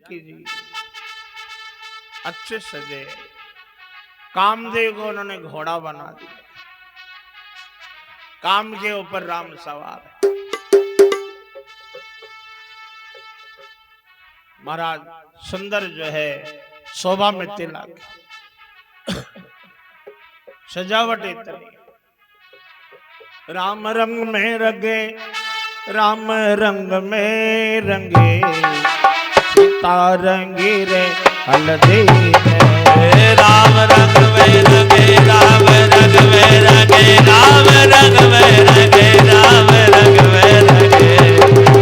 जानकी जी अच्छे सजे, कामदेव को उन्होंने घोड़ा बना दिया, काम के ऊपर राम सवार है। महाराज सुंदर जो है शोभा में तिलक, सजावट इतनी, राम रंग में रंगे, राम रंग में रंगे, सीता रंगी रे हल्दी राम रंग में रंगे, राम रंग में रंगे, राम रंग में रंगे, राम रंग में रंगे,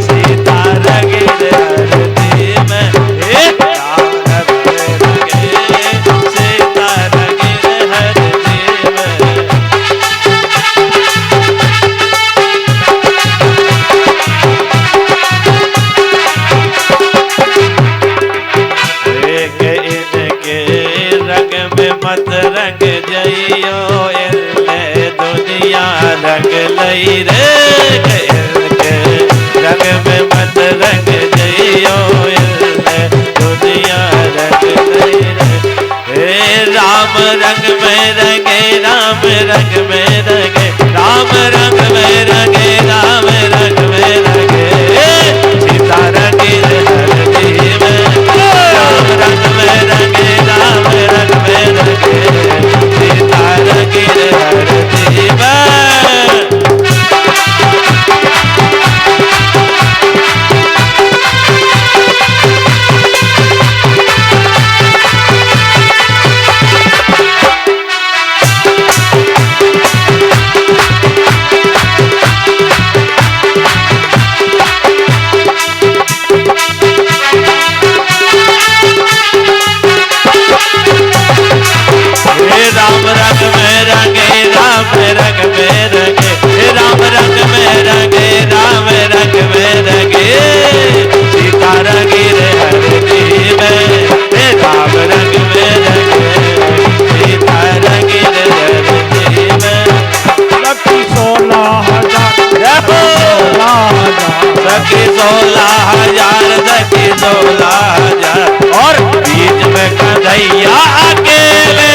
सीता रंगी रे हल्दी में, राम रंग में रंगे, सीता रंगी रे हल्दी में। मत रंग जइयो इनके दुनिया रंग लई रे, इनके रंग में मत रंग जइयो इनके दुनिया रंग लई रे। राम रंग में रंगे, राम रंग में रंगे, राम रंग में रंगे, राम रंग में रंगे, सीता रंगी रे हल्दी में, राम रंग में रंगे, राम रंग में रंगे, सीता रंगी रे हल्दी में। राम रंग में रंगे, राम रंग में रंगे, राम रंग में रंगे, राम रंग में रंगे, सीता रंगी रे हल्दी में, राम रंग में रंगे, सीता रंगी रे हल्दी में। सखी 16,000 सखी 16,000, सखी 16,000, और बीच में कन्हैया अकेले,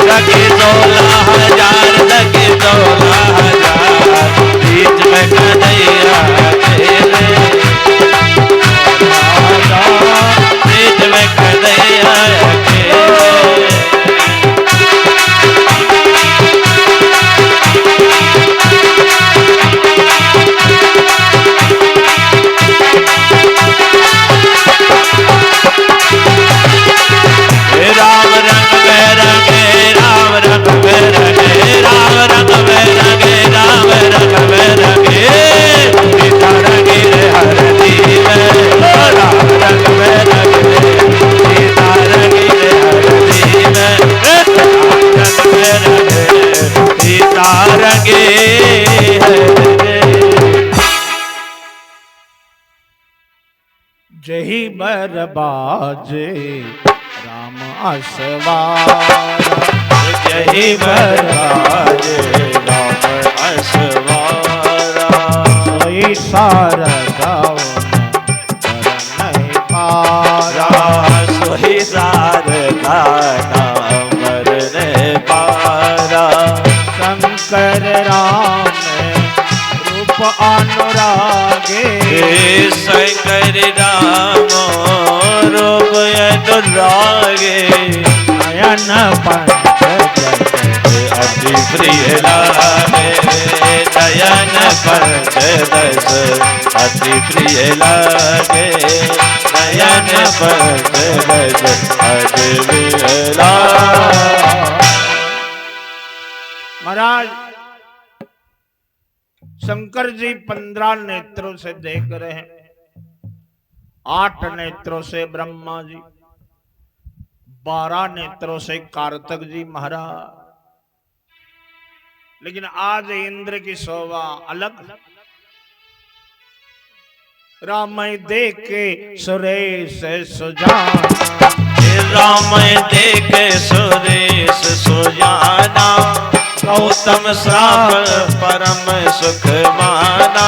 सखी 16,000, सखी 16,000, बीच में कन्हैया अकेले, बीच में कन्हैया अकेले। राम रंग में रंगे, राम रंग में रंगे, राम रंग में रंगे, राम रंग में रंगे, सीता रंगी रे हल्दी में, राम रंग में रंगे, सीता रंगी रे हल्दी में, राम रंग में रंगे, सीता रंगी है। जही बरबाजे राम असवारा, जही बरबाजे राम असवारा, सोई सारगाओ नहीं पारा, सोही सारगा नाम ने पारा। शंकर राम रूप अनुरागे, शंकर राम रूप अनुरागे, नयन पंच अति प्रिय लागे, नयन पंच दस अति प्रिय लागे, नयन पंच दस अति प्रिय लागे। महाराज शंकर जी 15 नेत्रों से देख रहे हैं, 8 नेत्रों से ब्रह्मा जी, 12 नेत्रों से कार्तिक जी महाराज। लेकिन आज इंद्र की शोभा अलग, राम देख के सुरेश सुजाना, राम देख सुरेश सुजाना, गौतम श्राप परम सुख माना,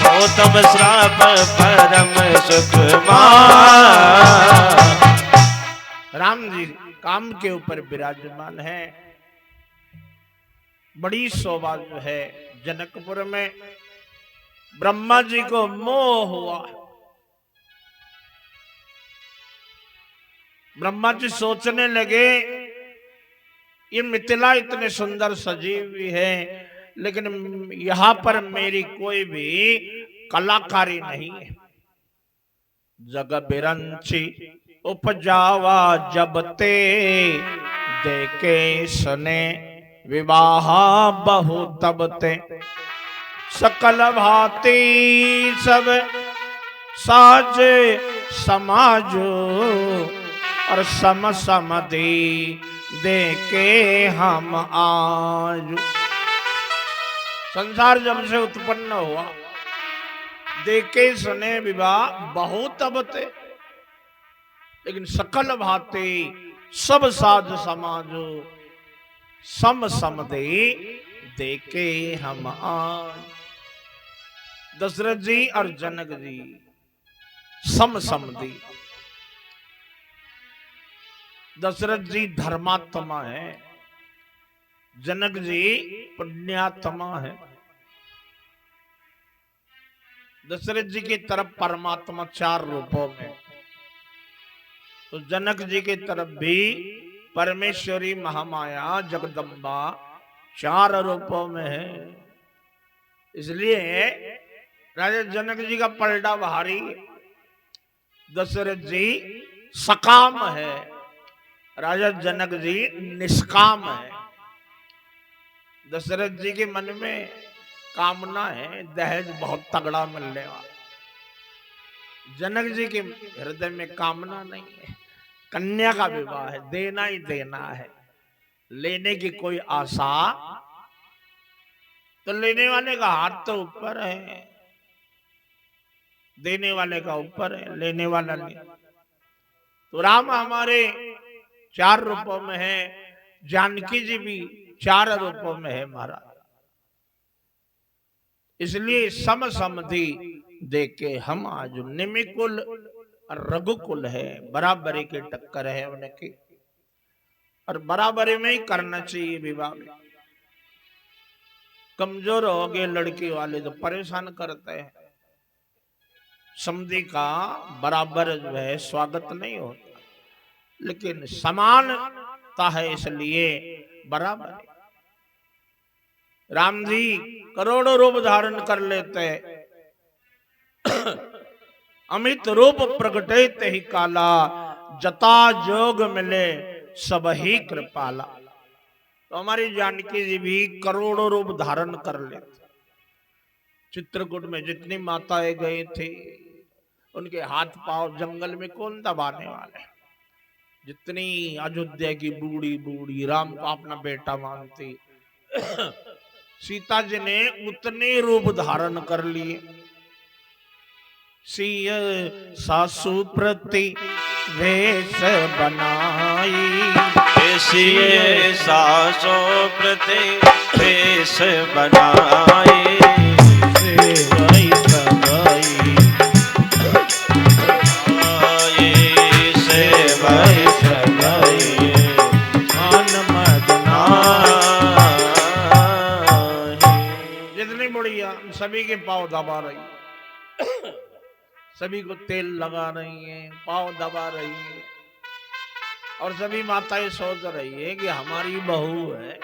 गौतम श्राप परम सुख माना। राम जी काम के ऊपर विराजमान है। बड़ी शोभा जो है जनकपुर में। ब्रह्मा जी को मोह हुआ। ब्रह्मा जी सोचने लगे ये मिथिला इतने सुंदर सजी हुई है, लेकिन यहां पर मेरी कोई भी कलाकारी नहीं है। जग बिरंची उपजावा जब ते, देके सने विवाह बहु तब ते। सकल भांति सब साज समाज, और सम समधि देके हम आज। संसार जब से उत्पन्न हुआ, देके सने विवाह बहुत तब ते, लेकिन सकल भांति सब साज समाज सम समधि देके हम आज। दशरथ जी और जनक जी सम समधि। दशरथ जी धर्मात्मा है, जनक जी पुण्यात्मा है। दशरथ जी की तरफ परमात्मा 4 रूपों में, तो जनक जी की तरफ भी परमेश्वरी महामाया जगदम्बा 4 रूपों में है। इसलिए राजा जनक जी का पलड़ा भारी। दशरथ जी सकाम है, राजा जनक जी निष्काम है। दशरथ जी के मन में कामना है दहेज बहुत तगड़ा मिलने वाला। जनक जी के हृदय में कामना नहीं है, कन्या का विवाह है, देना ही देना है। लेने की कोई आशा तो लेने वाले का हाथ तो ऊपर है, देने वाले का ऊपर है, लेने वाला नहीं। तो राम हमारे 4 रूपों में है, जानकी जी भी 4 रूपों में है महाराज। इसलिए सम समधि देके हम आज। निमिकुल रघुकुल है, बराबरी की टक्कर है उनकी, और बराबरी में ही करना चाहिए विवाह में। कमजोर हो गए लड़की वाले तो परेशान करते हैं। समधि का बराबर जो है स्वागत नहीं होता, लेकिन समानता है इसलिए बराबर है। राम जी करोड़ों रूप धारण कर लेते, अमित रूप प्रगटे ते ही काला, जता जोग मिले सब ही कृपाला। तो हमारी जानकी जी भी करोड़ों रूप धारण कर लेते। चित्रकूट में जितनी माताएं गई थी, उनके हाथ पांव जंगल में कौन दबाने वाले। जितनी अयोध्या की बूढ़ी बूढ़ी राम को अपना बेटा मानती, सीता जी ने उतने रूप धारण कर लिए। सिय सासु प्रति वेश बनाई, सिय सासु प्रति वेश बनाई। सेवई सगाई सेवई सगाई मान मदनाई। जितनी बढ़िया सभी के पाँव दबा रही, सभी को तेल लगा रही है, पाँव दबा रही है, और सभी माताएं सोच रही है कि हमारी बहू है।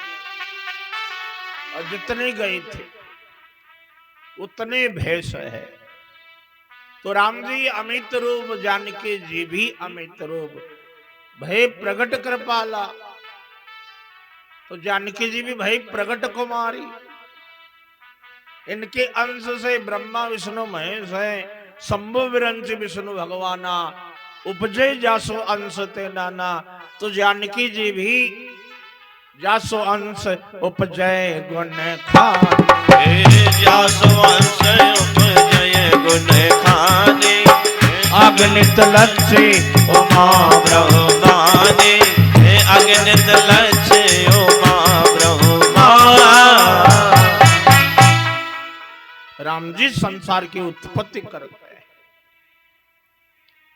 और जितने गए थे उतने भेष है। तो राम जी अमित रूप, जानकी जी भी अमित रूप, भय प्रगट कृपाला। तो जानकी जी भी भय प्रगट कुमारी। इनके अंश से ब्रह्मा विष्णु महेश है। शंभु विरंच विष्णु भगवाना, उपजय जासो अंश ते नाना। तो जानकी जी भी जासो अंश उपजय गुण खान, जासो अंश उपजय गुण खाने। अगणित लक्ष्य उमा ब्रह्मानी, अगणित लक्ष्य उमा ब्रह्मानी। राम जी संसार की उत्पत्ति करते हैं।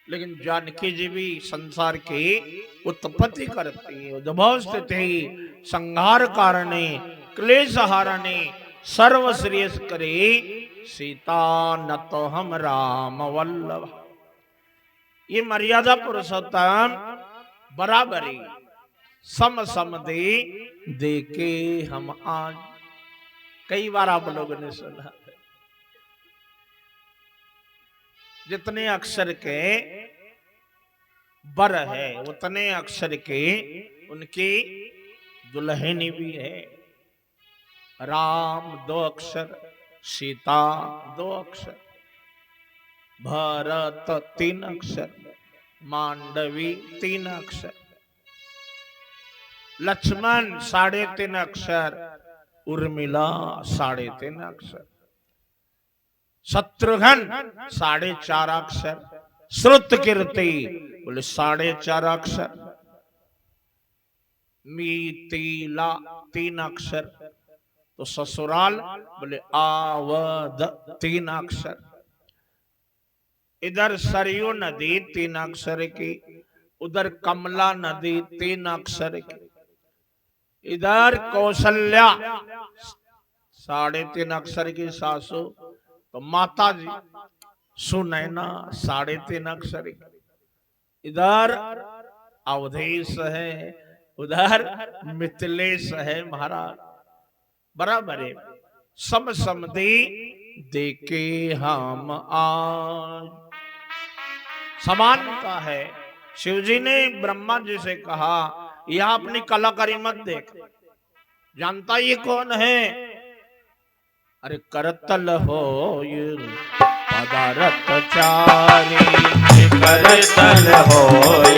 लेकिन जानकी जी भी संसार की उत्पत्ति करती है, उद्भव स्थिति संहार कारणे क्लेश हारणे सर्वश्रेयस करे सीता न तो हम राम वल्लभ। ये मर्यादा पुरुषोत्तम बराबरी सम सम दे के हम आज। कई बार आप लोगों ने सुना, जितने अक्षर के बर है उतने अक्षर के उनकी दुल्हनी भी है। राम 2 अक्षर, सीता 2 अक्षर, भरत 3 अक्षर, मांडवी 3 अक्षर, लक्ष्मण 3.5 अक्षर, उर्मिला 3.5 अक्षर, शत्रुघ्न 4.5 अक्षर, श्रुत कीर्ति बोले 4.5 अक्षर, मिथिला 3 अक्षर, तो ससुराल बोले आवध 3 अक्षर। इधर सरयू नदी 3 अक्षर की, उधर कमला नदी 3 अक्षर की, इधर कौशल्या 3.5 अक्षर की सासू, तो माता जी सुनैना 3.5 अक्षर की, इधर अवधेश है, उधर मिथिलेश है महाराज। बराबर है, सम सम दे के हम आज। समानता है। शिव जी ने ब्रह्मा जी से कहा यह अपनी कलाकारी मत देख, जानता ये कौन है? अरे करतल हो पदारथ चारी, करतल होय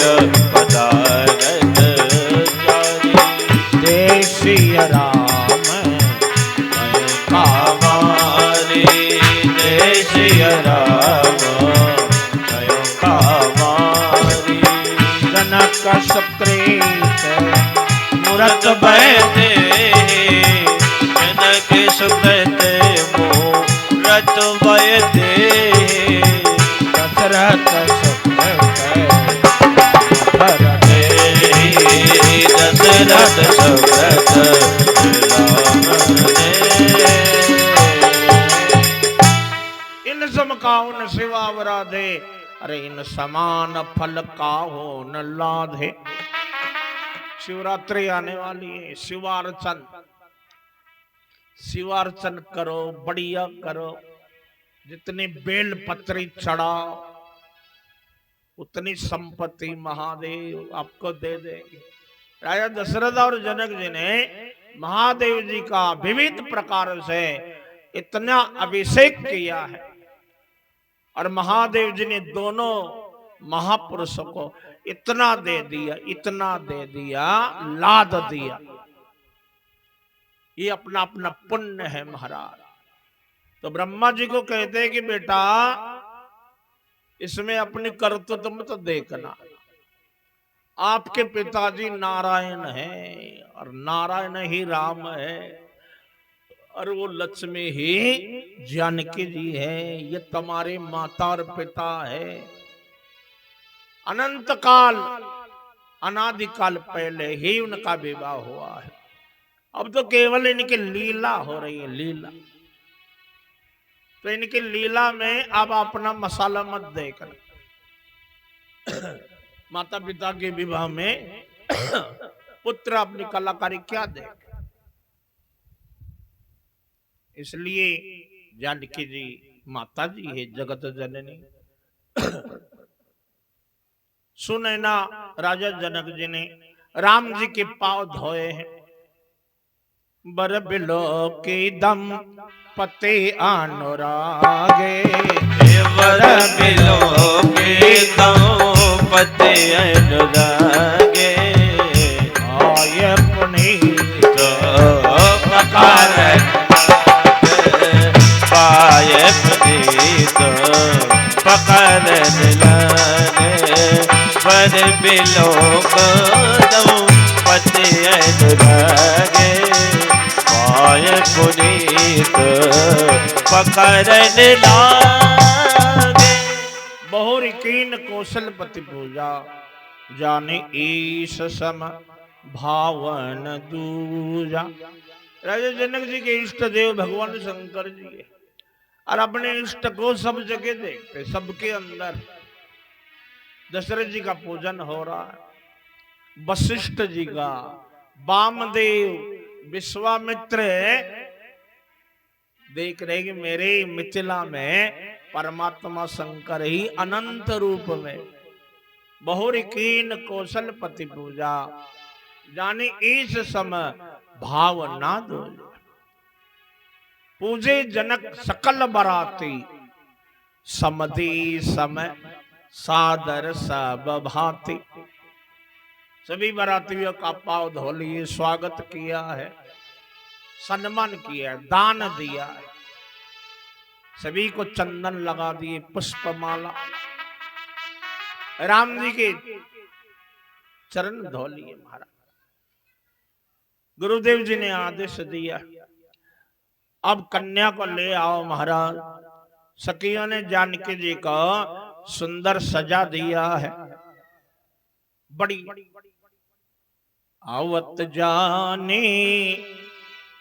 पदारथ चारी, देसी राम कामारी, देसी राम कामारी, जनक सुप्रीत मूरत बैठे, जनक सुकृत मूरत बैठे, दशरथ दशरथ सुकृत इन सम काहू न शिवावराधे, अरे इन समान फल काहू न लाधे। शिवरात्रि आने वाली है, शिवार्चन शिवार्चन करो, बढ़िया करो, जितनी बेल पत्री चढ़ाओ उतनी संपत्ति महादेव आपको दे देंगे। राजा दशरथ और जनक जी ने महादेव जी का विविध प्रकार से इतना अभिषेक किया है, और महादेव जी ने दोनों महापुरुषों को इतना दे दिया, लाद दिया। ये अपना अपना पुण्य है महाराज। तो ब्रह्मा जी को कहते हैं कि बेटा इसमें अपनी कर्तव्य मत देखना। आपके पिताजी नारायण हैं और नारायण ही राम है, और वो लक्ष्मी ही जानकी जी है। ये तुम्हारे माता और पिता है। अनंत काल अनादिकाल पहले ही उनका विवाह हुआ है। अब तो केवल इनकी लीला हो रही है, लीला। तो इनकी लीला में अब अपना मसाला मत देखना। माता पिता के विवाह में पुत्र अपनी कलाकारी क्या देख। इसलिए जानकी जी माता जी है, जगत जननी। सुनैना राजा जनक जी ने राम जी के पांव धोए हैं। बर बिलो के दम पते अनुरागे, बर बिलो के दम पते अनुरागे, आय पुनीत पकार पाय पुनीत पकार लागे, बर बिलो के दम पते अनुरागे, पाय पुनीत पकड़न लागे। बहुरी कीन को कौशलपति पूजा, जाने ईश सम भावन दूजा। राजा जनक जी के इष्ट देव भगवान शंकर जी है, और अपने इष्ट को सब जगह देखते, सबके अंदर। दशरथ जी का पूजन हो रहा है, वशिष्ठ जी का, वामदेव, विश्वामित्र देख रहे कि मेरे मिथिला में परमात्मा शंकर ही अनंत रूप में बहुरी कीन कौशलपति पूजा, जाने इस समय भाव ना दो। पूजे जनक सकल बराती, समधी समय सादर सब भांति। सभी बरातियों का पांव धो लिए, स्वागत किया है, सम्मान किया है, दान दिया है, सभी को चंदन लगा दिए, पुष्पमाला, राम जी के चरण धो लिए। महाराज गुरुदेव जी ने आदेश दिया, अब कन्या को ले आओ महाराज। सखियों ने जानकी जी को सुंदर सजा दिया है, बड़ी। आवत जाने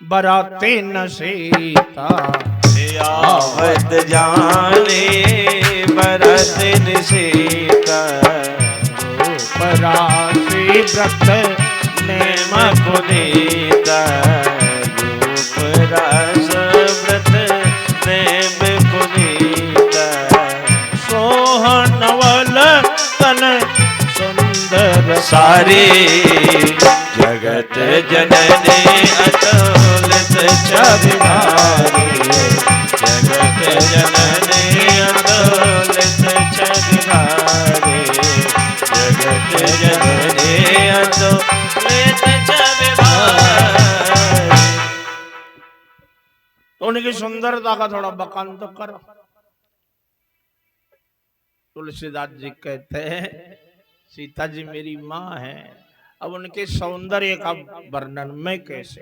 बराते न सीता, आवत जाने बराते न सीता, परासी व्रत नेम पुनीता, रूपरास व्रत नेम पुनीता, सोहनवल तन सुंदर सारी जगत जननी अतुलित छविहारी, जगत जननी अतुलित छविहारी, जगत जननी अतुलित छविहारी। तो उनकी सुंदरता का थोड़ा बखान तो करो। तुलसीदास जी कहते हैं सीता जी मेरी माँ है, अब उनके सौंदर्य का वर्णन मैं कैसे?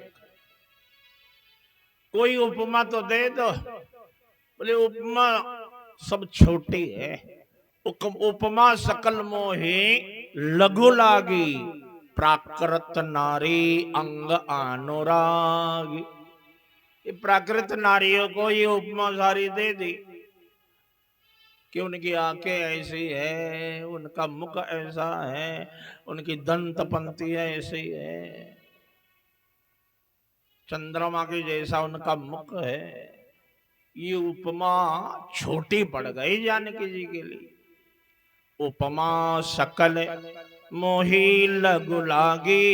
कोई उपमा तो दे दो। बोले उपमा सब छोटी है, उपमा सकल मोहे लघु लागी, प्राकृत नारी अंग अनुरागी। ये प्राकृत नारियों को ये उपमा सारी दे दी कि उनकी आंखें ऐसी है, उनका मुख ऐसा है, उनकी दंत पंक्ति ऐसी है, चंद्रमा के जैसा उनका मुख है। ये उपमा छोटी पड़ गई जानकी जी के लिए। उपमा सकल मोही लघु लागी,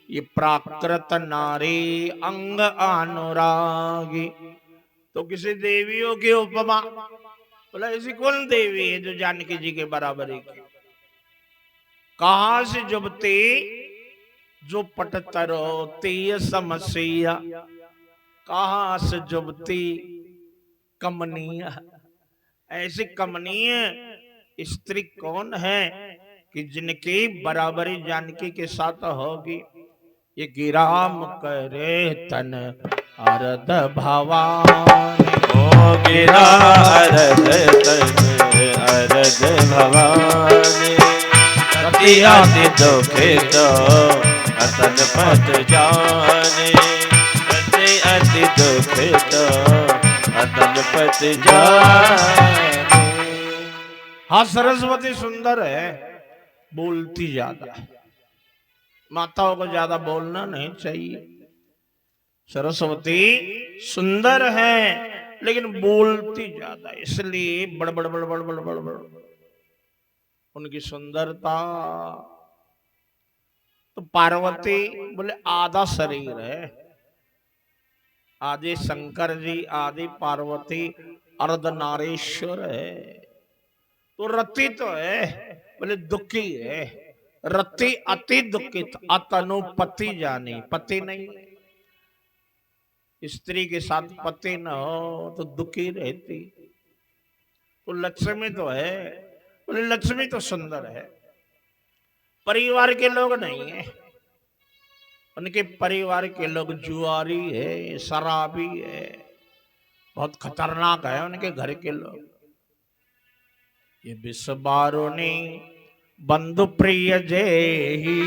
ये प्राकृत नारी अंग अनुरागी। तो किसी देवियों की उपमा, बोला ऐसी कौन देवी है जो जानकी जी के बराबर है? कहां से जुबती जो पटतरोती समस्या, कहां से जुबती कमनीय, ऐसी कमनीय स्त्री कौन है कि जिनकी बराबरी जानकी के साथ होगी? ये गिराम करे तन अरद भवानी, ओ गिरा अरद तन अरद भवानी, अति अति दुखे तो अतन पत जाने, अति अति दुखे तो अतन पत जाने। हाँ सरस्वती सुंदर है, बोलती ज्यादा है। माताओं को ज्यादा बोलना नहीं चाहिए। सरस्वती सुंदर है लेकिन बोलती ज्यादा, इसलिए बड़बड़ बड़बड़ बड़बड़ बड़बड़ उनकी सुंदरता। तो पार्वती बोले आधा शरीर है, आदि शंकर जी आदि पार्वती अर्धनारीश्वर है। तो रति तो है, बोले दुखी है। रति अति दुखित अतनुपति जानी, पति नहीं, स्त्री के साथ पति न हो तो दुखी रहती। तो लक्ष्मी तो है, बोले लक्ष्मी तो सुंदर है, परिवार के लोग नहीं है, उनके परिवार के लोग जुआरी है, शराबी है, बहुत खतरनाक है उनके घर के लोग। ये विश्वबारुणी बंधु प्रिय जेहि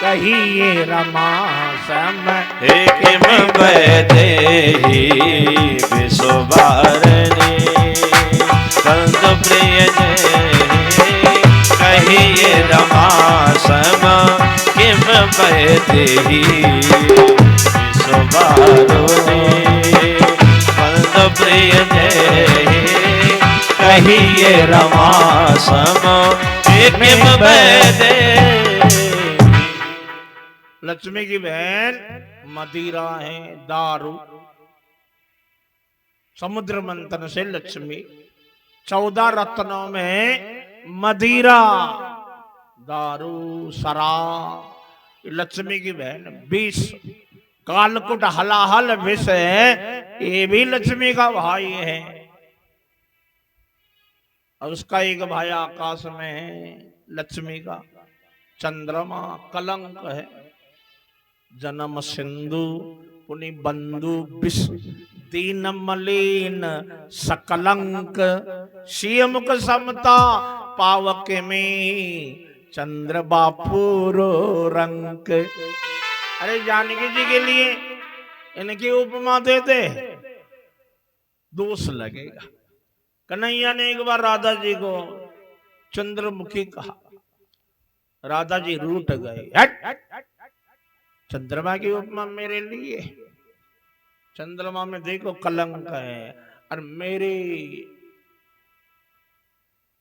कहिए रमा सम किम बैदेहि विश्वबारणी बंधु प्रिय जेहि कहिए रमा सम किम बैदेहि विश्वबारुणी बंधु प्रिय जेहि कहिए रमा सम किम बैदेहि। लक्ष्मी की बहन मदिरा है, दारू। समुद्र मंथन से लक्ष्मी 14 रत्नों में मदिरा, दारू, शराब। लक्ष्मी की बहन 20 कालकुट हलाहल विष है, ये भी लक्ष्मी का भाई है। और उसका एक भाई आकाश में है, लक्ष्मी का चंद्रमा कलंक है। जन्म सिंधु पुनि बंधु विष दीन मलिन सकलंक शियमुख समता पावक में चंद्र बापूरो रंक। अरे जानकी जी के लिए इनकी उपमा देते दोष लगेगा। कन्हैया ने एक बार राधा जी को चंद्रमुखी कहा, राधा जी रूठ गए। हट चंद्रमा की उपमा मेरे लिए, चंद्रमा में देखो कलंक है और मेरे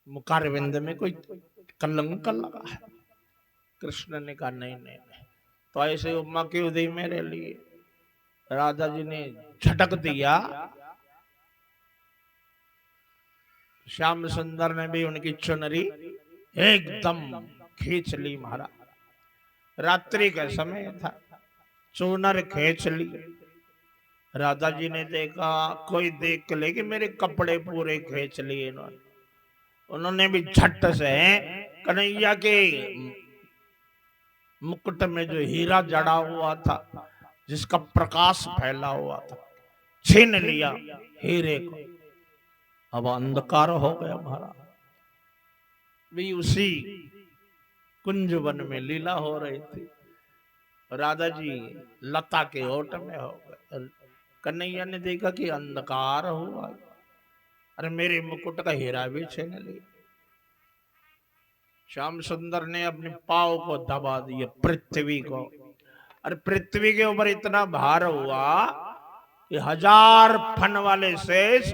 मुखारविंद में कोई कलंक लगा है। कृष्ण ने कहा नहीं नहीं नहीं, तो ऐसे उपमा क्यों दी मेरे लिए। राधा जी ने झटक दिया। श्याम सुंदर ने भी उनकी चुनरी एकदम खींच ली महाराज। रात्रि का समय था, चूनर खींच ली। राधा जी ने देखा कोई देख ले कि मेरे कपड़े पूरे खींच लिए इन्होंने। उन्होंने भी झट से कन्हैया के मुकुट में जो हीरा जड़ा हुआ था, जिसका प्रकाश फैला हुआ था, छीन लिया हीरे को। अब अंधकार हो गया महाराज। भी उसी कुंज वन में लीला हो रही थी। राधा जी लता के ओट में हो गए। कन्हैया ने देखा कि अंधकार हुआ, अरे मेरे मुकुट का हीरा भी छीन लिया। श्याम सुंदर ने अपने पांव को दबा दिया पृथ्वी को, और पृथ्वी के ऊपर इतना भार हुआ कि 1000 फन वाले शेष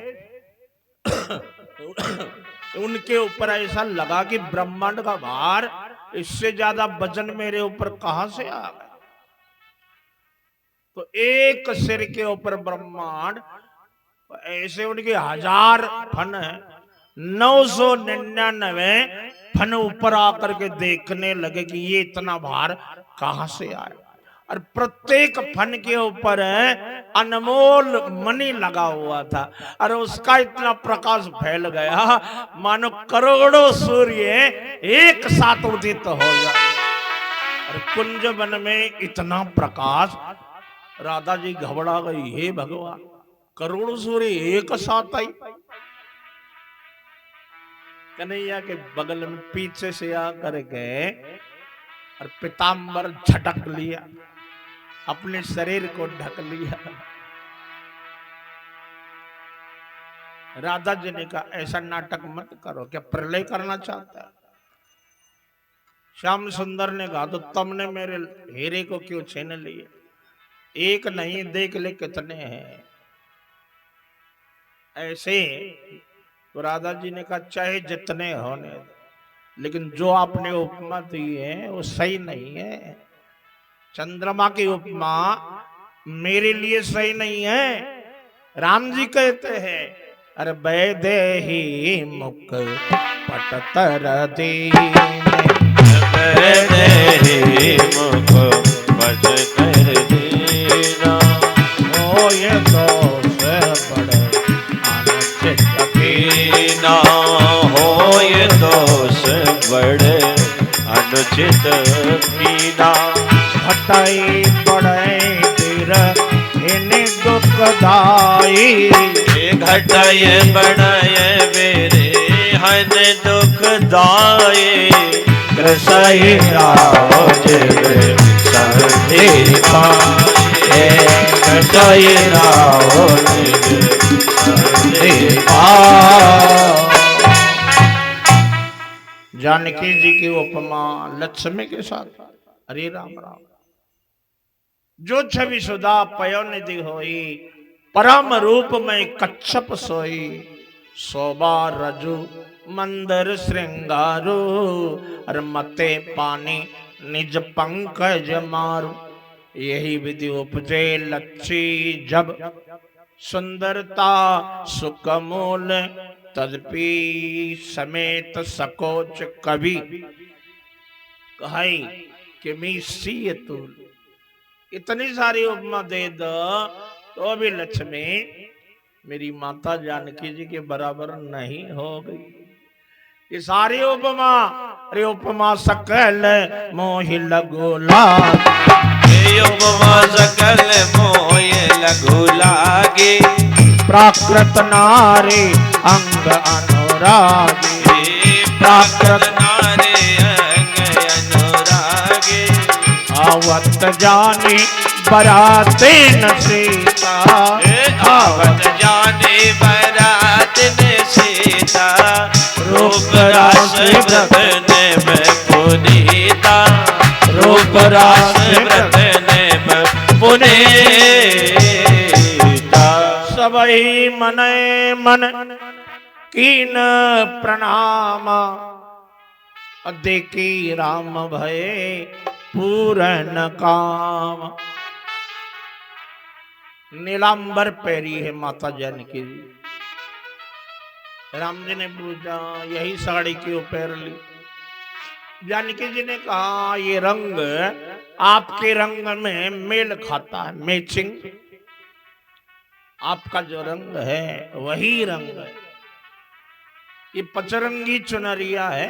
उनके ऊपर ऐसा लगा कि ब्रह्मांड का भार, इससे ज्यादा वजन मेरे ऊपर कहां से आ गया। तो एक सिर के ऊपर ब्रह्मांड, ऐसे उनके 1000 फन है। 999 फन ऊपर आकर के देखने लगे कि ये इतना भार कहां से आया। और प्रत्येक फन के ऊपर अनमोल मणि लगा हुआ था, और उसका इतना प्रकाश फैल गया मानो करोड़ों सूर्य एक साथ उदित हो गए। और कुंज वन में इतना प्रकाश, राधा जी घबरा गई, हे भगवान करोड़ों सूर्य एक साथ आई। कन्हैया के बगल में पीछे से आकर गए और पीतांबर झटक लिया, अपने शरीर को ढक लिया। राधा जी ने कहा ऐसा नाटक मत करो, क्या प्रलय करना चाहता है। श्याम सुंदर ने कहा तो तुमने मेरे हीरे को क्यों छीन लिए। एक नहीं देख ले कितने हैं ऐसे। तो राधा जी ने कहा चाहे जितने होने, लेकिन जो आपने उपमा दी है वो सही नहीं है। चंद्रमा की उपमा मेरे लिए सही नहीं है। राम जी कहते हैं अरे वैदेही मुख पटतर दीन, वैदेही मुख पटतर दीना, ओ ये दोष बड़े अनुचित कीना, हो ये दोष बड़े अनुचित कीना। हटाई बड़े तीर इन्हें दुखदाई, घटाए बढ़ाए मेरे हन दुख दाए रसाई राव जिव सर्वे पाए रसाई राव जिव सर्वे पाए। जानकी जी की उपमा लक्ष्मी के साथ। हरे राम राम। जो छवि सुधा पयो निधि होई परम रूप में कच्छप सोई शोभा रजु मंदर श्रृंगारो और मते पानी निज पंकज मारू। यही विधि उपजे लच्छी जब सुंदरता सुकमूल तदपि समेत सकोच कवि कहाई कि मी सी तूल। इतनी सारी उपमा दे दो तो भी लक्ष्मी मेरी माता जानकी जी के बराबर नहीं हो गई। ये सारी उपमा अरे उपमा सकल मोहि लगो लाग। उपमा सकल मोहि लगो लागे प्राकृत नारी अंग अनुरागी। प्राकृत नारे अंग अनुरागे आवत जानी बराते न सीता। आवत जाने बरात ने सीता रूप रास बदने में पुनीता रूप रास बदने में पुनीता। सबही मने मन कीन प्रणाम देखी राम भये पूरन काम। नीलांबर पैरी है माता जानकी जी। राम जी ने पूछा यही साड़ी क्यों पहन ली। जानकी जी ने कहा ये रंग आपके रंग में मेल खाता है मैचिंग। आपका जो रंग है वही रंग है। ये पचरंगी चुनरिया है।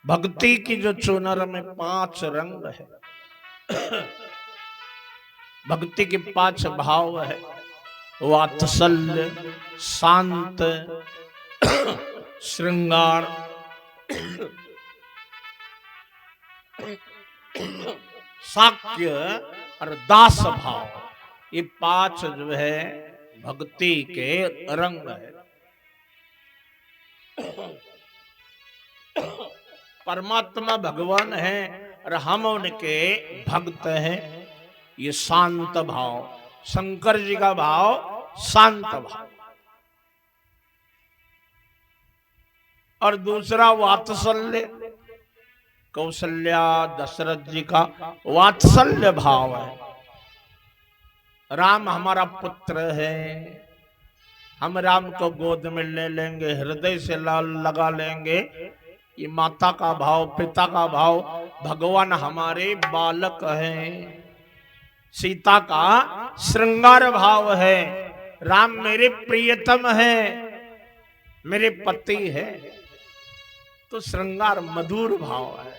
भक्ति की जो चुनर में 5 रंग है। भक्ति के 5 भाव है वात्सल्य शांत श्रृंगार साक्य और दास भाव। ये 5 जो है भक्ति के रंग है। परमात्मा भगवान है और हम उनके भक्त हैं। ये शांत भाव शंकर जी का भाव शांत भाव। और दूसरा वात्सल्य कौशल्या दशरथ जी का वात्सल्य भाव है। राम हमारा पुत्र है। हम राम को गोद में ले लेंगे हृदय से लगा लेंगे। ये माता का भाव पिता का भाव। भगवान हमारे बालक हैं। सीता का श्रृंगार भाव है। राम मेरे प्रियतम है मेरे पति है। तो श्रृंगार मधुर भाव है।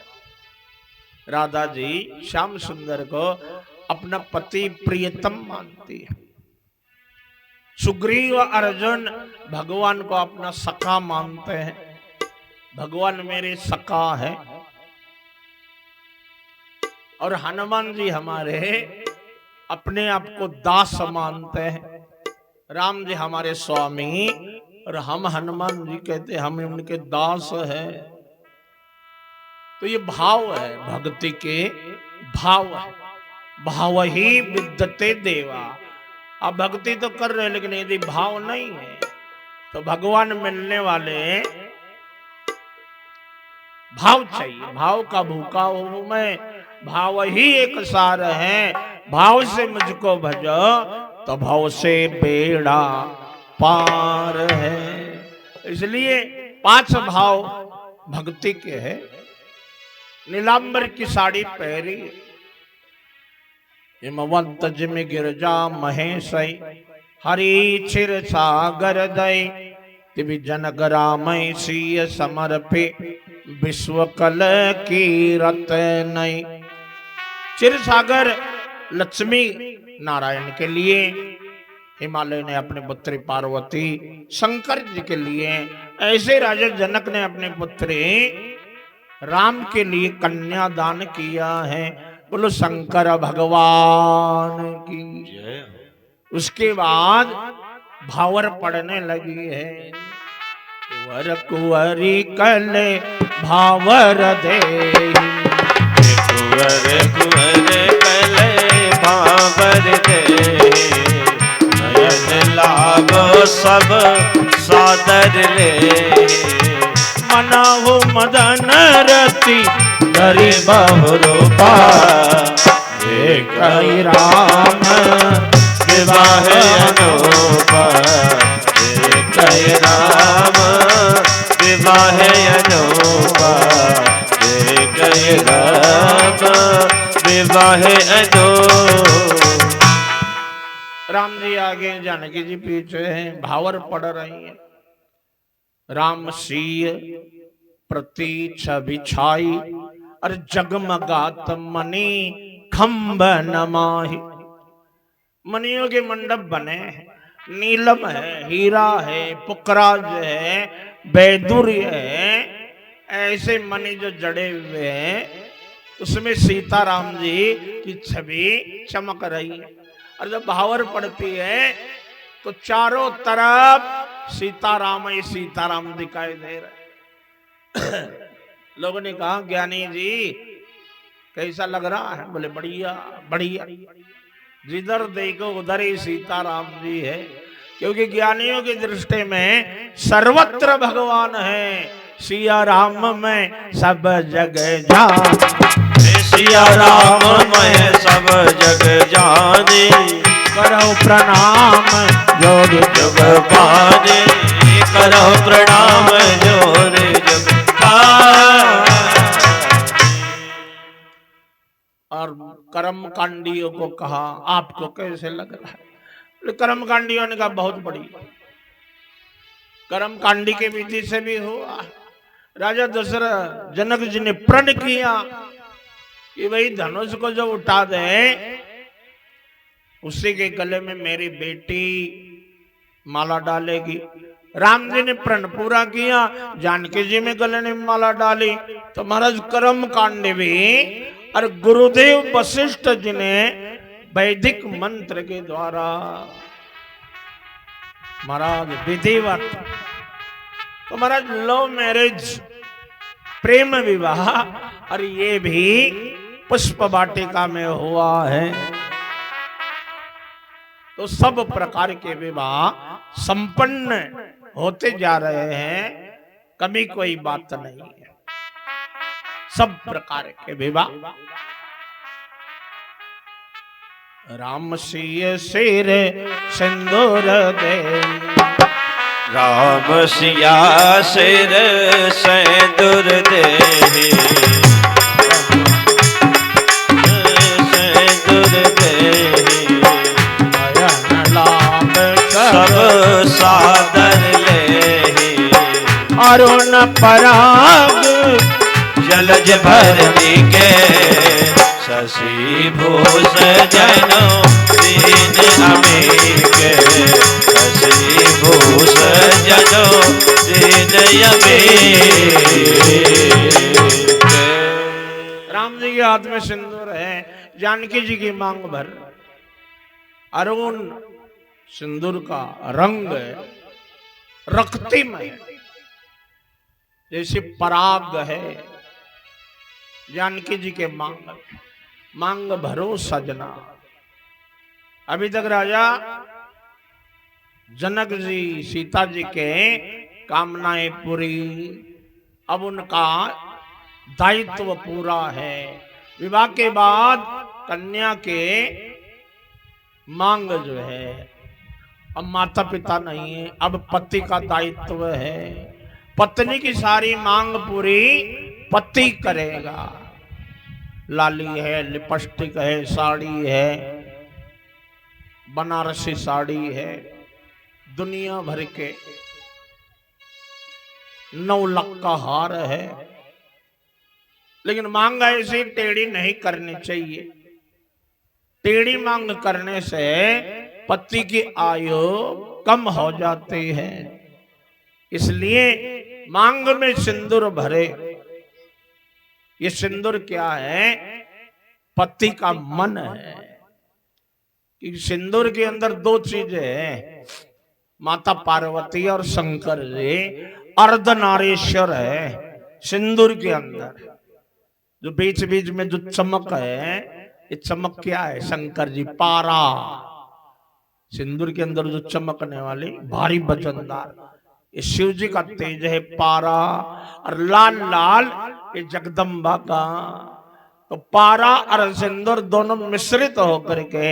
राधा जी श्याम सुंदर को अपना पति प्रियतम मानती है। सुग्रीव अर्जुन भगवान को अपना सखा मानते हैं। भगवान मेरे सखा है। और हनुमान जी हमारे अपने आप को दास मानते हैं। राम जी हमारे स्वामी और हम हनुमान जी कहते हम उनके दास हैं। तो ये भाव है भक्ति के भाव है। भाव ही विद्यते देवा। आप भक्ति तो कर रहे लेकिन यदि भाव नहीं है तो भगवान मिलने वाले भाव चाहिए। भाव का भूखा हूं मैं भाव ही एक सार है। भाव से मुझको भजो तो भाव से बेड़ा पार है। इसलिए 5 भाव भक्ति के हैं। नीलांबर की साड़ी पहरी हिमवंत जिम गिरजा महेश हरि छिर सागर दई तिवि जनक रामय सीय समर्पे विश्व कल की रत्नई। चिर सागर लक्ष्मी नारायण के लिए हिमालय ने अपने पुत्री पार्वती शंकर जी के लिए ऐसे राजा जनक ने अपने पुत्री राम के लिए कन्या दान किया है। बोलो शंकर भगवान की। जय हो। उसके बाद भावर पड़ने लगी है। कुंवर कुंवरी कले भावर दे, कुंवर कुंवर कले भावर दे, नयन लागो सब सादर ले, मनाहो मदन रति धरि बहुरूपा, देखहि राम विवाह अनूपा, देखहि राम विवाह अनूपा, देखहि राम विवाह अनूपा। राम जी आगे, जानकी जी पीछे हैं, भावर पड़ रही हैं। राम सीय प्रति छवि छाई, और जगमगात मणि खंभ नमाहि। मणियों के मंडप बने हैं, नीलम है, हीरा है, पुकराज है, बैदुर्य है, ऐसे मणि जो जड़े हुए हैं, उसमें सीताराम जी की छवि चमक रही है। और जब भावर पड़ती है तो चारों तरफ सीताराम ही सीताराम दिखाई दे रहे। लोगों ने कहा ज्ञानी जी कैसा लग रहा है? बोले बढ़िया बढ़िया, जिधर देखो उधर ही सीताराम जी है, क्योंकि ज्ञानियों की दृष्टि में सर्वत्र भगवान है। सिया राम में सब जगह जान, सिया राम मैं सब जग जाने, करो प्रणाम जोर जग पाने, करो प्रणाम जोर जग पाने। और कर्म कांडियों को कहा आपको कैसे लग रहा है? कर्म कांडियों ने कहा बहुत बड़ी। कर्म कांडी के विधि से भी हुआ। राजा दशरथ जनक जी ने प्रण किया कि भाई धनुष को जो उठा दे उसी के गले में मेरी बेटी माला डालेगी। राम जी ने प्रण पूरा किया, जानकी जी में गले में माला डाली। तो महाराज कर्म कांड भी, और गुरुदेव वशिष्ठ जी ने वैदिक मंत्र के द्वारा महाराज विधिवत, तो महाराज लव मैरिज, प्रेम विवाह, और ये भी पुष्प वाटिका में हुआ है। तो सब प्रकार के विवाह संपन्न होते जा रहे हैं, कभी कोई बात नहीं है। सब प्रकार के विवाह। राम सिय सिर सिंदूर दे, राम सिया सिर सिंदूर दे, सिंदूर दे, नयन लाभ सब सादर ले, अरुण पराग जलज भरती के, शशि भूष जनो दीन अमीके, शशि भूष जनो दीन अमीके। राम जी के हाथ में सिंदूर है, जानकी जी की मांग भर। अरुण सिंदूर का रंग रक्तिम है, जैसे पराग है। जानकी जी के मांग भरो सजना। अभी तक राजा जनक जी सीता जी के कामनाएं पूरी, अब उनका दायित्व पूरा है। विवाह के बाद कन्या के मांग जो है, अब माता पिता नहीं है, अब पति का दायित्व है। पत्नी की सारी मांग पूरी पति करेगा। लाली है, लिपस्टिक है, साड़ी है, बनारसी साड़ी है, दुनिया भर के 9 लाख का हार है। लेकिन मांग ऐसी टेढ़ी नहीं करनी चाहिए। टेढ़ी मांग करने से पति की आयु कम हो जाती है। इसलिए मांग में सिंदूर भरे। ये सिंदूर क्या है? पति का मन है। कि सिंदूर के अंदर दो चीजें हैं, माता पार्वती और शंकर जी अर्धनारीश्वर है। सिंदूर के अंदर जो बीच बीच में जो चमक है, ये चमक क्या है? शंकर जी पारा। सिंदूर के अंदर जो चमकने वाली भारी वजनदार, ये शिव जी का तेज है पारा। और लाल लाल ये जगदम्बा का। तो पारा और सिंदूर दोनों मिश्रित होकर के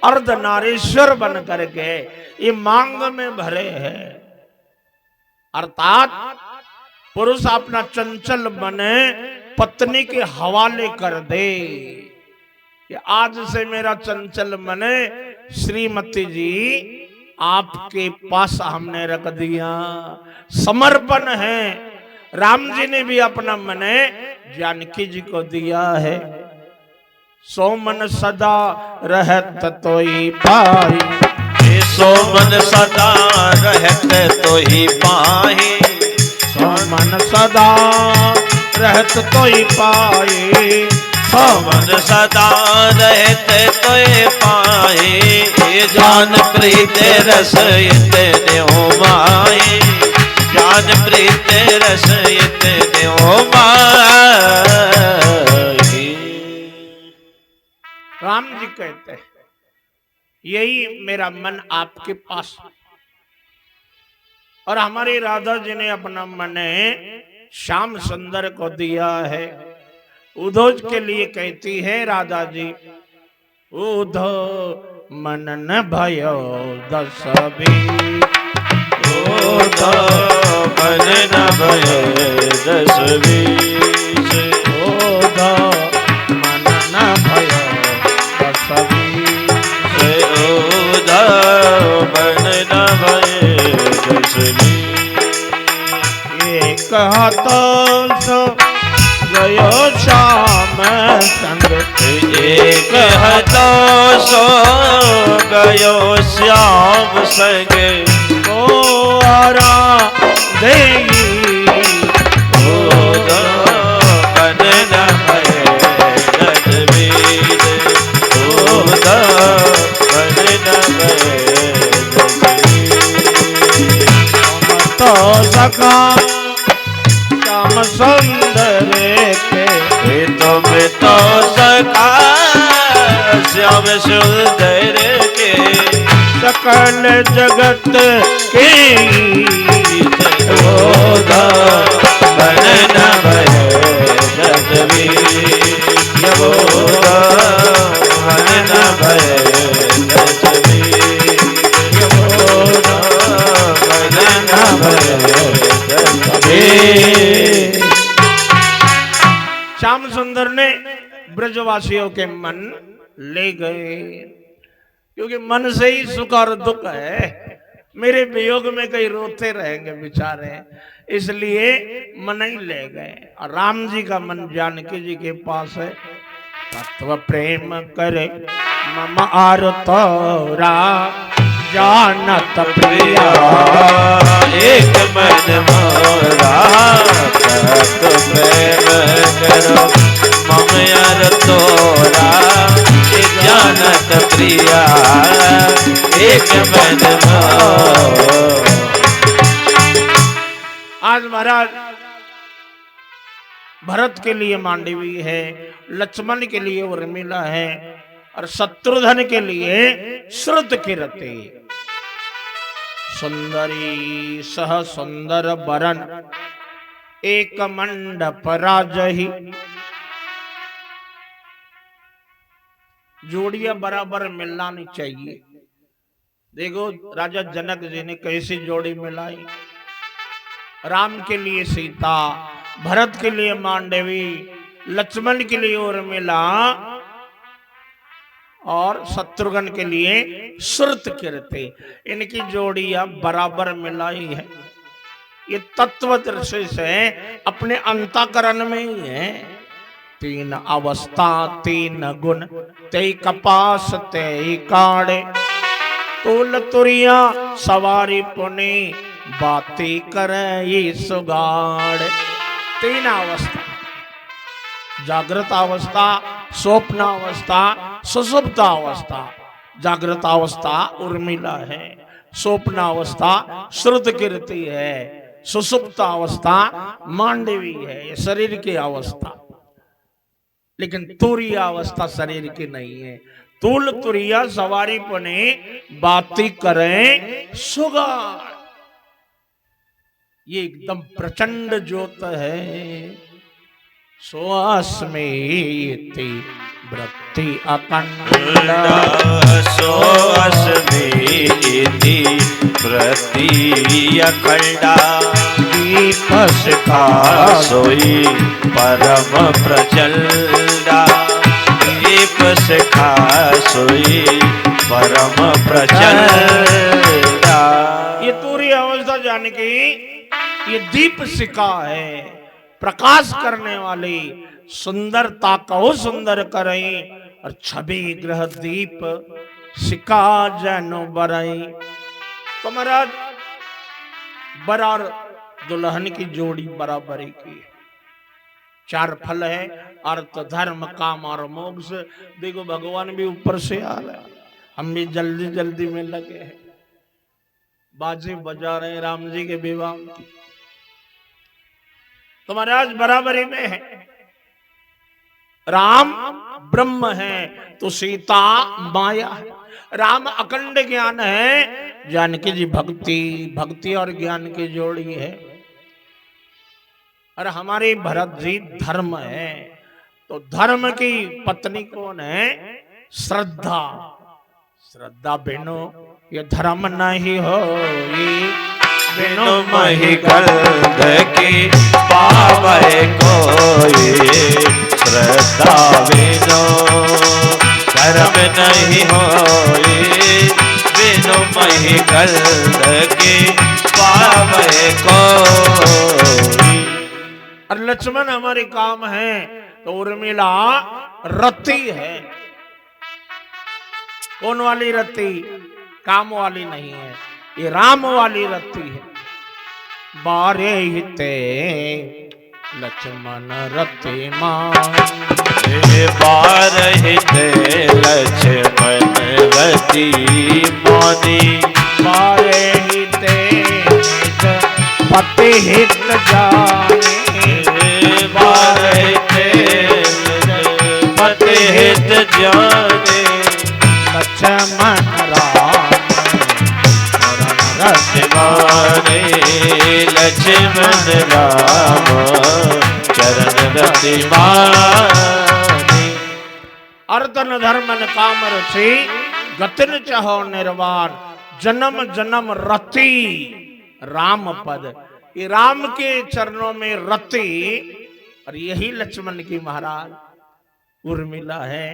अर्धनारीश्वर बन करके ये मांग में भरे हैं। अर्थात पुरुष अपना चंचल मन पत्नी के हवाले कर दे कि आज से मेरा चंचल मन श्रीमती जी आपके पास हमने रख दिया। समर्पण है। राम जी ने भी अपना मन जानकी जी को दिया है। सो मन सदा रहत तोई पाई, सो मन सदा रहत तोहि पाहि, सो मन सदा रहत तोई पाई, सो मन सदा रहत तोहि पाहि। जान प्रीत रस इतने हो माहि, जान प्रीत रस इतने हो माहि। राम जी कहते हैं यही मेरा मन आपके पास। और हमारी राधा जी ने अपना मन श्याम सुंदर को दिया है। उद्धव के लिए कहती है राधा जी, उद्धो मन न भयो दस बीस, उद्धव मन न भयो दस बीस, उद्धव मन न भयो दस बीस, उद्धव मन न भयो दस बीस। एक हाथों सो गयो श्याम संग, एक हाथों सो गयो श्याम संग, ओ आरा देगी, उद्धव मन न भयो दस बीस, उद्धव मन न भयो दस बीस। तो सका श्याम सुंदर के, तुम तो सखा श्याम सुंदर के, सकल जगत की उद्धव मन न भयो दस बीस, उद्धव मन न भयो दस बीस, उद्धव मन न भयो दस बीस। श्याम सुंदर ने ब्रजवासियों के मन ले गए, क्योंकि मन से ही सुख और दुख है। मेरे वियोग में कई रोते रहेंगे बेचारे, इसलिए मन ही ले गए। और राम जी का मन जानकी जी के पास है। तत्व प्रेम करे मम आर तोरा, जानत प्रिया एक मन मोरा, तत्व प्रेम करो मम यार तोरा, जानत प्रिया एक मन मोरा। आज महाराज भरत के लिए मांडवी है, लक्ष्मण के लिए उर्मिला है, और शत्रुघ्न के लिए श्रुत कीर्ति। सुंदरी सह सुंदर बरन एक मंडप राजही। जोड़ियां बराबर मिलना नहीं चाहिए। देखो राजा जनक जी ने कैसी जोड़ी मिलाई। राम के लिए सीता, भरत के लिए मांडवी, लक्ष्मण के लिए उर्मिला, और शत्रुघ्न के लिए श्रुत कीर्ति। इनकी जोड़ियां बराबर मिलाई है। ये तत्व दृष्टि से अपने अंतःकरण में ही है। तीन अवस्था तीन गुण, तेई कपास तेई काढ़े, तूल तुरिया सवारी पुनी, बाती करे ये सुगाड़। तीन अवस्था, जागृत अवस्था, स्वप्न अवस्था, सुषुप्त अवस्था। जागृत अवस्था उर्मिला है, स्वप्न अवस्था श्रुत कीर्ति है, सुषुप्त अवस्था मांडवी है। ये शरीर की अवस्था, लेकिन तुरीय अवस्था शरीर की नहीं है। तूल तुरिया सवारी पने बाती करें सुगाड़। ये एकदम प्रचंड ज्योत है। श्वास में वृत्ति अखंड, श्वास में वृत्ति अखंड। दीप शिखा सोई परम प्रचंडा। दीप शिखा सोई परम प्रचंडा। ये तुरीय अवस्था जान की ये दीप शिखा है, प्रकाश करने वाली। सुंदरता कहो सुंदर करें, और छवि ग्रह दीप शिखा जैनो बरई। तो महाराज बर और दुल्हन की जोड़ी बराबरी की है। चार फल है, अर्थ धर्म काम और मोक्ष। देखो भगवान भी ऊपर से आ रहे हैं, हम भी जल्दी जल्दी में लगे हैं, बाजे बजा रहे हैं राम जी के विवाह की। तो महाराज बराबरी में है। राम ब्रह्म है तो सीता माया है। राम अखंड ज्ञान है, जानकी जी भक्ति, भक्ति और ज्ञान की जोड़ी है। और हमारे भरत जी धर्म है, तो धर्म की पत्नी कौन है? श्रद्धा। श्रद्धा बिनो ये धर्म नहीं हो, बिनु मही गंध की पावे कोई। श्रद्धा बिनु धर्म नहीं होई। बिनु मही गंध की पावे कोई। और लक्ष्मण हमारे काम है, तो उर्मिला रति है। कौन वाली रति? काम वाली नहीं है, ये राम वाली रति है। बारे हिते लक्ष्मण रति मान, बार हिते लक्ष्मण रति मानी। बारे हिते पति हित जाने। बार हिते पति हित जाने। लक्ष्मण राम रतिमाने। लक्ष्मण राम चरण रतिमाने। अर्दन धर्मन काम रचि, गतिन चहो निर्वाण। जन्म जन्म रति राम पद। ये राम के चरणों में रति, और यही लक्ष्मण की महाराज उर्मिला है।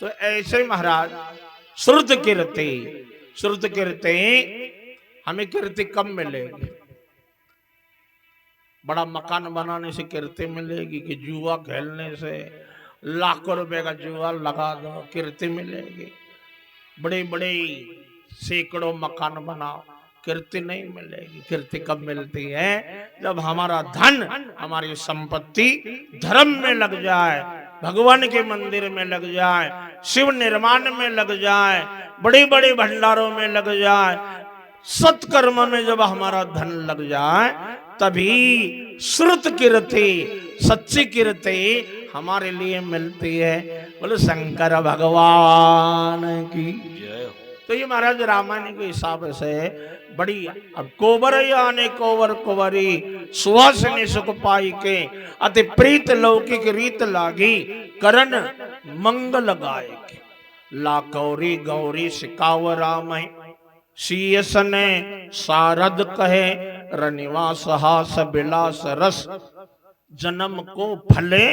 तो ऐसे महाराज श्रुत कीर्ति, श्रुत कीर्ति हमें कीर्ति कम मिलेगी। बड़ा मकान बनाने से कीर्ति मिलेगी कि जुआ खेलने से? लाखों रुपए का जुआ लगा दो, कीर्ति मिलेगी। बड़े बड़े सैकड़ों मकान बनाओ, कीर्ति नहीं मिलेगी। कीर्ति कब मिलती है? जब हमारा धन, हमारी संपत्ति धर्म में लग जाए, भगवान के मंदिर में लग जाए, शिव निर्माण में लग जाए, बड़े बड़े भंडारों में लग जाए, सत्कर्म में जब हमारा धन लग जाए, तभी श्रुत कीर्ति, सच्ची कीर्ति हमारे लिए मिलती है। बोले शंकर भगवान की। तो ये महाराज रामायण के हिसाब से बड़ी। अब कोबर आने कोवर कुंवरी, सुहासिनी सुख पाई के। अति प्रीत लौकिक रीत लागी, करण मंगल गायक। ला गौरी गौरी सिकाव राम, सीयस ने सारद कहे। रनिवास हास बिलास रस, जन्म को फले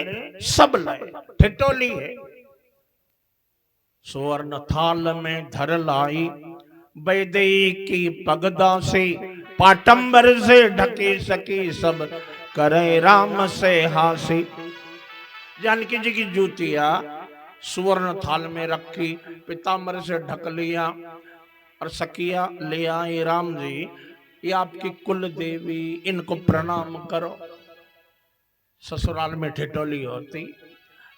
सब लय। ठिठोली है। सुवर्ण थाल में धर लाई, वैदेही की पगदा से। पाटंबर से ढके सकी सब, करे राम से हासी। जानकी जी की जूतिया सुवर्ण थाल में रखी, पीताम्बर से ढक लिया, और सकिया ले आए राम जी। ये आपकी कुल देवी, इनको प्रणाम करो। ससुराल में ठिठोली होती।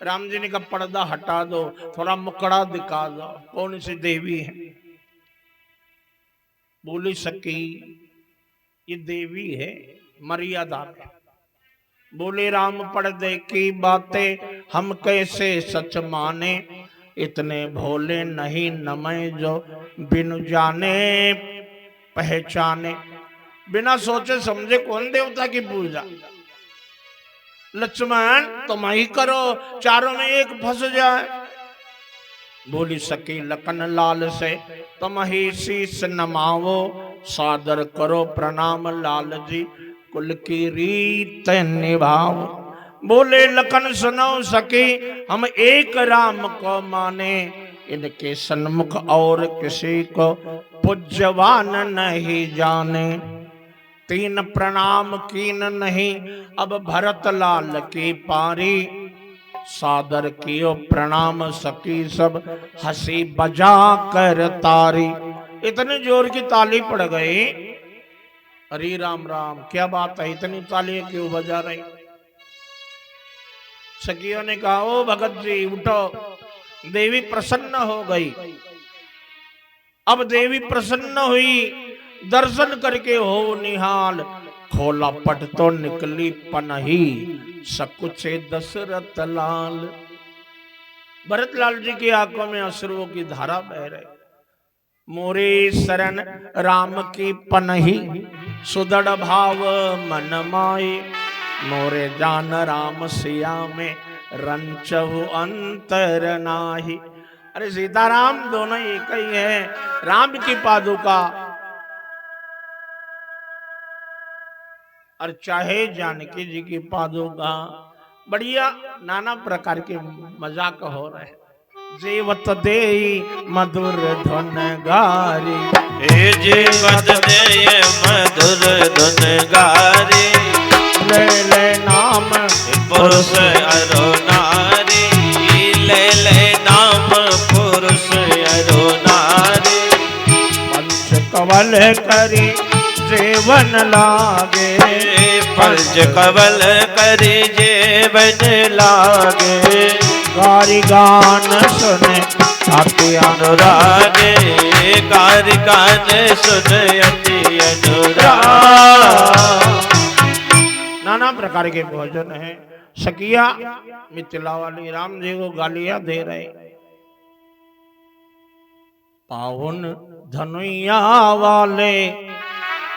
राम जी ने कहा पर्दा हटा दो, थोड़ा मुकड़ा दिखा दो, कौन सी देवी है? बोली सकी ये देवी है, मर्यादा में। बोले राम पर्दे की बातें हम कैसे सच माने, इतने भोले नहीं न मैं जो बिनु जाने पहचाने। बिना सोचे समझे कौन देवता की पूजा? लक्ष्मण तुम ही करो, चारों में एक फंस जाए। बोली सकी लखन लाल से तुम ही शीश नमाओ, सादर करो प्रणाम लाल जी, कुल की रीत निभाओ। बोले लखन सुनो सकी हम एक राम को माने, इनके सन्मुख और किसी को पूज्यवान नहीं जाने। तीन प्रणाम कीन नहीं अब भरत लाल की पारी, सादर कियो प्रणाम सकी सब हंसी बजा कर तारी। इतने जोर की ताली पड़ गई। अरे राम राम, क्या बात है, इतनी ताली क्यों बजा रही? सखियों ने कहा ओ भगत जी उठो, देवी प्रसन्न हो गई। अब देवी प्रसन्न हुई, दर्शन करके हो निहाल, खोला पट तो निकली पनही, सकुचे दशरथ लाल। भरत लाल जी की आंखों में अश्रुओं की धारा बह रही। मोरे शरण राम की पनही, सुदृढ़ भाव मन माए, मोरे जान राम सिया में रंचहु अंतर नाही। अरे सीताराम दोनों एक ही है। राम की पादुका और चाहे जानकी जी की पादुका, बढ़िया नाना प्रकार के मजाक हो रहे हैं। जीवत दे मधुर धुन गारी, हे जीवत दे मधुर धुन गारी, ले ले नाम पुरुष अरो नारी, ले ले नाम पुरुष अरो नारी। पंच कवल करी जीवन लागे, पंच कवल करी जीवन लागे, गारी गान सुने अति अनुरागे, गारी गान सुने अति अनुराग। नाना प्रकार के भोजन है। सकिया मिथिला वाली राम जी को गालियां दे रहे। पावन धनुया वाले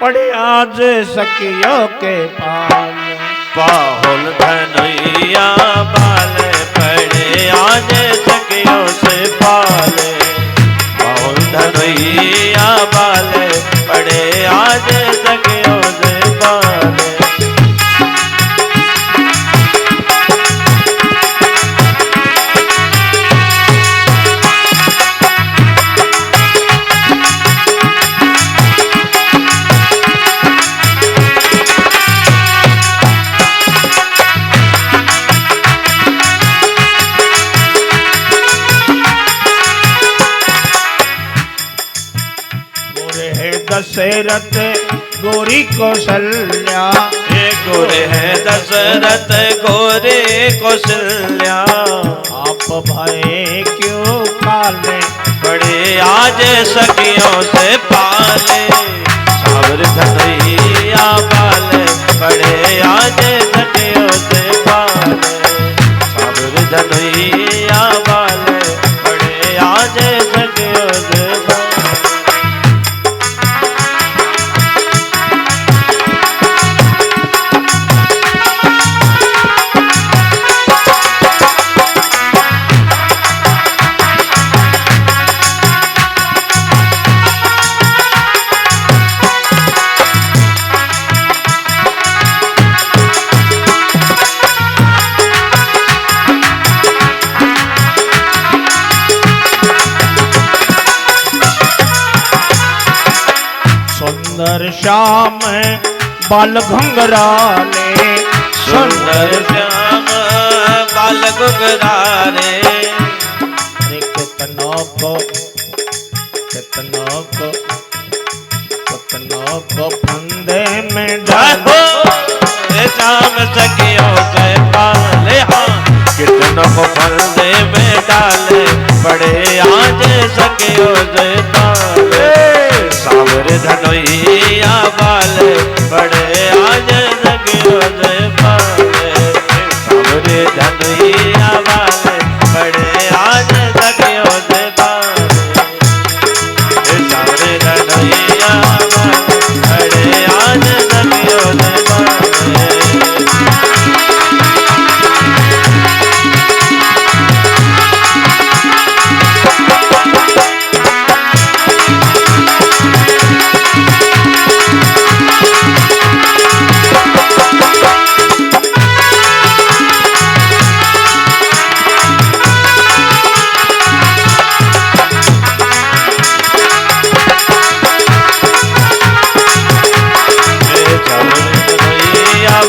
पड़े आज सखियों के पाल, पाहुल धनुया बाले पड़े आज सखियों से पाले, पाहुल धनुया बाले पड़े आज सखियों से पाले। दशरथ गोरी कौशल्या, गोरे है दशरथ गोरे कौशल्या, आप भय क्यों काले बड़े आज सखियों से पाले, सावर धनुया बाले बड़े आज सखियों से पाले, सावर धनुया बाले बड़े आज सखियों से पाले। सुंदर श्याम बाल घुंघराले, सुंदर श्याम बाल घुंघराले, कितनों को धनुइया वाले बड़े आज सखियों से बाले सावरे धनुइया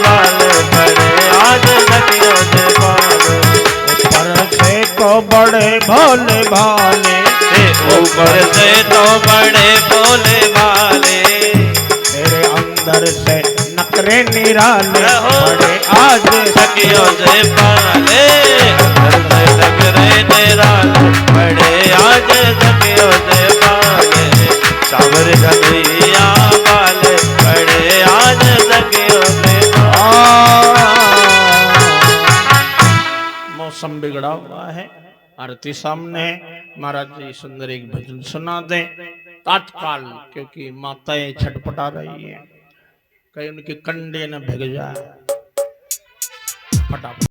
वाले बड़े आज सखियों से बाले बड़े भोले भाले ऊपर से तो बड़े भोले भाले तेरे अंदर से नखरे निराले बड़े आज सखियों से पाले अंदर से नखरे निराले बड़े आज सखियों से पाले सावर धनुइया वाले बड़े आज सखियों से मौसम बिगड़ा हुआ है। आरती सामने है, महाराज जी सुंदर एक भजन सुना दें तत्काल, क्योंकि माताएं छटपटा रही हैं, कहीं उनके कंडे न भिग जाए। फटाफट।